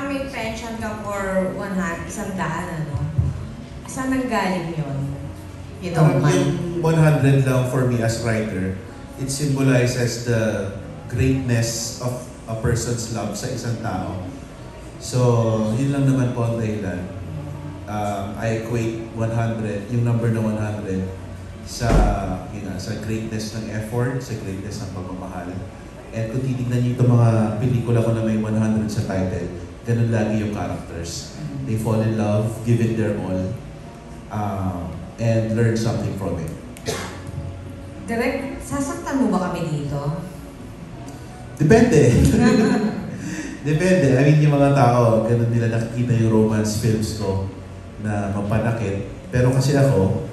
parang may pension ka for 100, ano? Saan nanggaling yun? You don't mind? Yung 100 lang for me as writer, it symbolizes the greatness of a person's love sa isang tao. So, yun lang naman po ang dahilan. I equate 100, yung number na 100, sa greatness ng effort, sa greatness ng pagmamahal. And kung titignan niyo itong mga pelikula ko na may 100 sa title, ganun lagi yung characters. They fall in love, give it their all, and learn something from it. Direk, sasaktan mo ba kami dito? Depende. Depende. I mean, yung mga tao, ganun nila nakikita yung romance films ko na mapanakit. Pero kasi ako,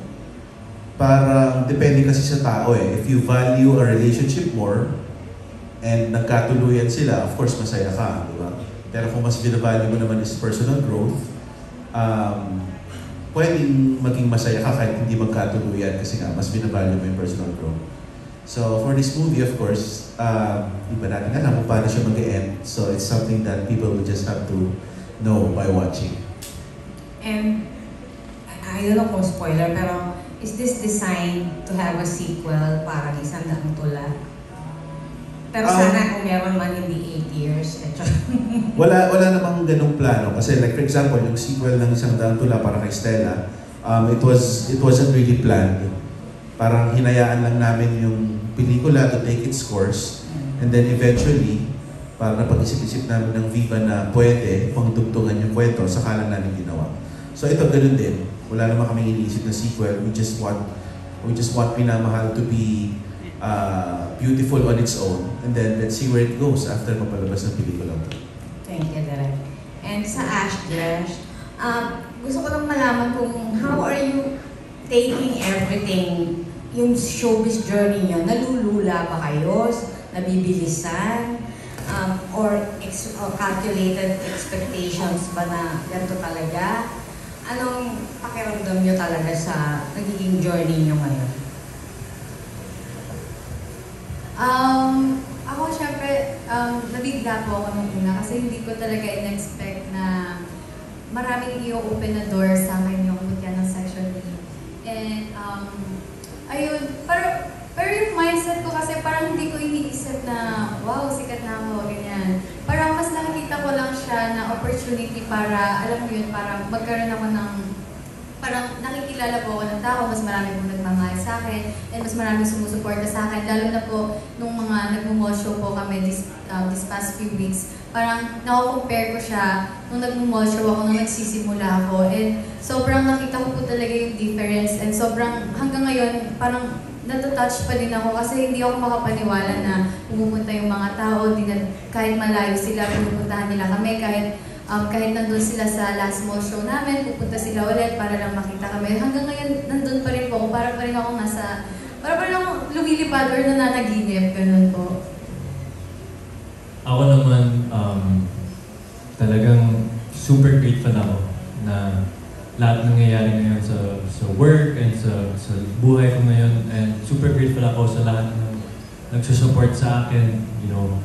parang depende kasi sa tao eh. If you value a relationship more, and nagkatuluyan sila, of course, masaya ka, di ba? Pero kung mas binavalue mo naman is personal growth, pwedeng maging masaya ka kahit hindi magkatuluyan kasi nga, mas binavalue mo yung personal growth. So, for this movie, of course, iba natin alam kung paano siya mag-end. So, it's something that people will just have to know by watching. And, I don't know kung spoiler, pero is this designed to have a sequel parang isang daang tula? Pero sana kung meron man hindi 8 years. wala namang ganung plano. Kasi like for example, yung sequel ng isang daang tula para kay Stella, it wasn't really planned. Parang hinayaan lang namin yung pelikula to take its course. And then eventually, parang napag-isip-isip namin ng Viva na pwede pangdugtungan yung kwento, saka lang namin ginawa. So ito, ganun din. Wala naman kami iniisip na sequel. We just want Minamahal to be beautiful on its own. And then let's see where it goes after mapalabas ng pelikula. Thank you, Direk. And sa Ashdash, gusto ko lang malaman kung how are you taking everything, yung showbiz journey niyo, nalulula ba kayo? Nabibilisan? Or calculated expectations ba na ganito talaga? Anong pakiramdam niyo talaga sa nagiging journey niyo ngayon? Ako syempre, nabigla po ako nung una kasi hindi ko talaga in-expect na maraming i-open na door sa akin yung mutya ng Section E. And, ayun, pero yung mindset ko kasi parang hindi ko iniisip na, wow, sikat na ako, ganyan. Parang mas nakikita ko lang siya na opportunity para, alam mo yun, para magkaroon ako ng parang nakikilala po ako ng tao, mas marami pong nagmamahal sa akin, and mas maraming sumusuporta sa akin. Lalo na po, nung mga nag-mall show po kami this past few weeks, parang nako-compare ko siya nung nag-mall show ako, nung nagsisimula ako. And sobrang nakita ko po talaga yung difference, and sobrang hanggang ngayon, parang natatouch pa din ako kasi hindi ako makapaniwala na pumupunta yung mga tao, kahit malayo sila, pinupuntahan nila kami, kahit nandun sila sa last mall show namin, pupunta sila ulit para lang makita kami. Hanggang ngayon, nandun pa rin po ako. Para pa rin ako lumilipad or nananaginip. Ganun po. Ako naman, talagang super grateful ako na lahat nangyayari ngayon sa work and sa buhay ko ngayon. And super grateful ako sa lahat ng nagsusupport sa akin, you know,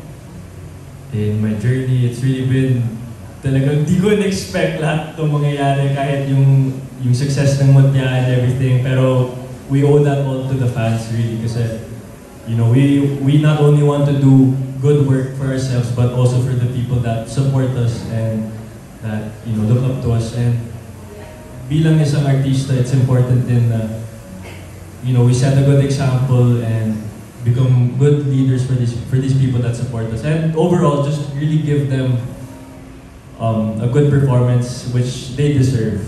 in my journey. It's really been talagang di ko na-expect lahat itong mangyayari kahit yung success ng Mutya and everything. Pero we owe that all to the fans really kasi, you know, we not only want to do good work for ourselves but also for the people that support us and that, you know, look up to us. And bilang isang artista, it's important din na, you know, we set a good example and become good leaders for these people that support us. And overall, just really give them a good performance which they deserve.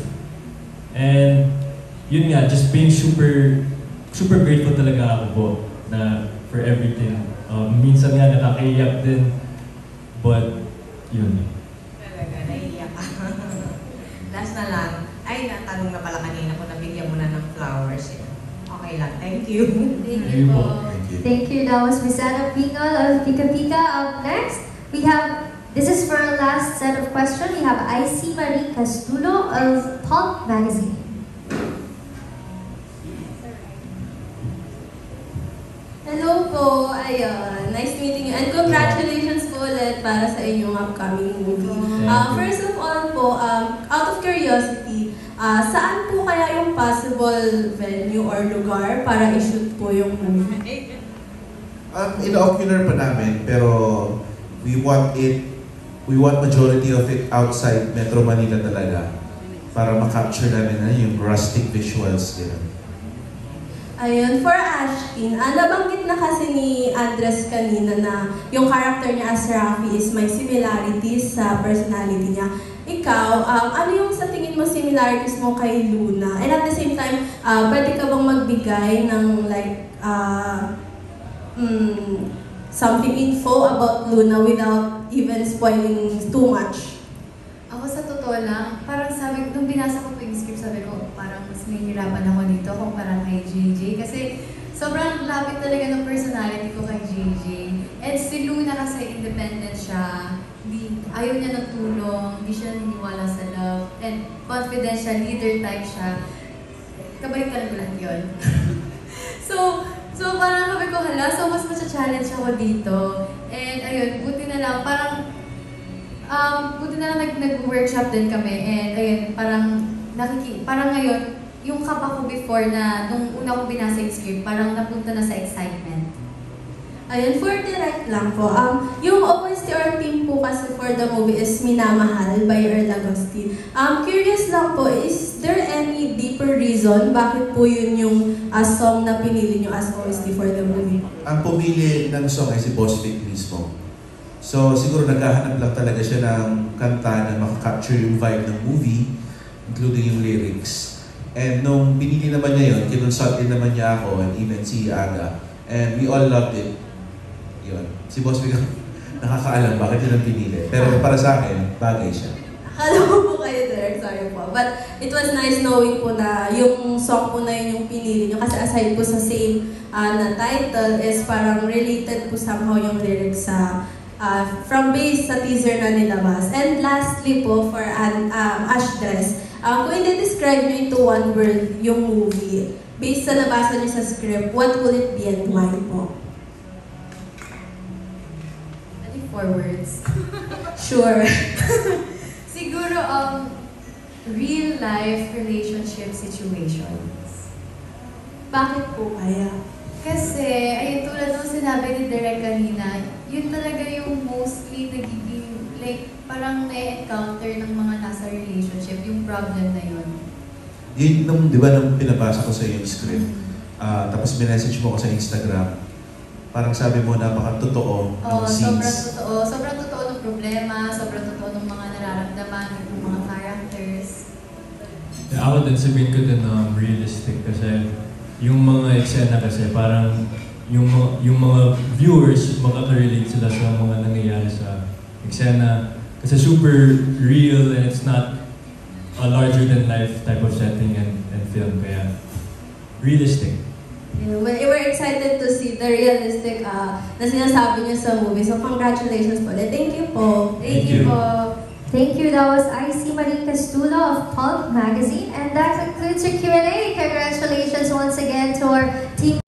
And yun nga, just being super grateful talaga ako po na for everything. Minsan nga nakakaiyak din, but yun. Talaga, naiiyak ka. Last na lang, ay natanong na pala kanina kung nabigyan mo na ng flowers. Okay lang, thank you. Thank you po. Thank you. That was Miss Anna Pingal of Pika Pika. Up next, we have, this is for our last set of questions. We have IC Marie Castulo of Pulp Magazine. Hello po, ayun. Nice meeting you. And congratulations po ulit para sa inyong upcoming movie. Thank you. First of all po, out of curiosity, saan po kaya yung possible venue or lugar para i-shoot po yung movie? In-ocular pa namin, pero we want majority of it outside Metro Manila talaga para ma-capture namin yung rustic visuals. Ganun. Ayun, for Ashkin, nabanggit na kasi ni Andres kanina na yung character niya as Rafi is may similarities sa personality niya. Ikaw, ano yung sa tingin mo similarities mo kay Luna? And at the same time, pwede ka bang magbigay ng like, something info about Luna without even spoiling too much? Ako sa totoo lang, parang sabi, nung binasa ko po yung script, sabi ko, parang mas nahihirapan ako dito kumpara kay JJ. Kasi sobrang lapit talaga ng personality ko kay JJ. And si Luna kasi independent siya, ayaw niya ng tulong, hindi siya naniniwala sa love, and confidential, leader type siya. Kabalik-kalan ko lang yun. So parang sabi ko, hala, so mas matcha-challenge ako dito. And ayun, buti na lang, parang nag-workshop din kami, and ayun, parang ngayon, yung kaba ko before na, nung una ko binasa yung script, parang napunta na sa excitement. Ayun, for direct lang po. Yung OST or team po kasi for the movie is Minamahal by Earl Agustin. Curious lang po, is there any deeper reason bakit po yun yung song na pinili nyo as OST for the movie? Ang pumili ng song ay si Boss Vic mismo. So siguro naghahanap lang talaga siya ng kanta na makaka-capture yung vibe ng movie, including yung lyrics. And nung pinili naman niya yun, kinonsult din naman niya ako and even si Aga. And we all loved it. Yun. Si Boss Vic nakakaalam bakit yun ang pinili. Pero para sa akin, bagay siya. Akala ko po kayo, Derek, sorry po. But it was nice knowing po na yung song po na yun yung pinili nyo. Kasi aside po sa same na title is parang related po somehow yung lyrics sa from base sa teaser na nilabas. And lastly po, for Ashdress, kung i-describe nyo into one word yung movie, based sa nabasa nyo sa script, what will it be and why po? I think 4 words. Sure. Siguro, real-life relationship situations. Bakit po kaya? Kasi, ayun, tulad nung sinabi ni Derek kanina, yun talaga yung mostly nagiging, like, parang na-encounter ng mga nasa relationship, yung problem na yun. Yun, di ba, nung pinabasa ko sa yung script, tapos minessage mo ko sa Instagram, parang sabi mo, napaka-totoo ng scenes. Sobrang totoo ng problema, sobrang totoo ng mga nararamdaman ng mga characters. Ako din, sabihin ko din realistic kasi yung mga eksena kasi parang yung mga viewers makaka-relate sila sa mga nangyayari sa eksena kasi super real and it's not a larger than life type of setting and film kaya realistic. Yeah, we're excited to see the realistic na sinasabi niyo sa movie. So congratulations po. Thank you po. Thank you. Thank you. That was IC Marie Castulo of Pulp Magazine. And that concludes our Q&A. Congratulations once again to our team.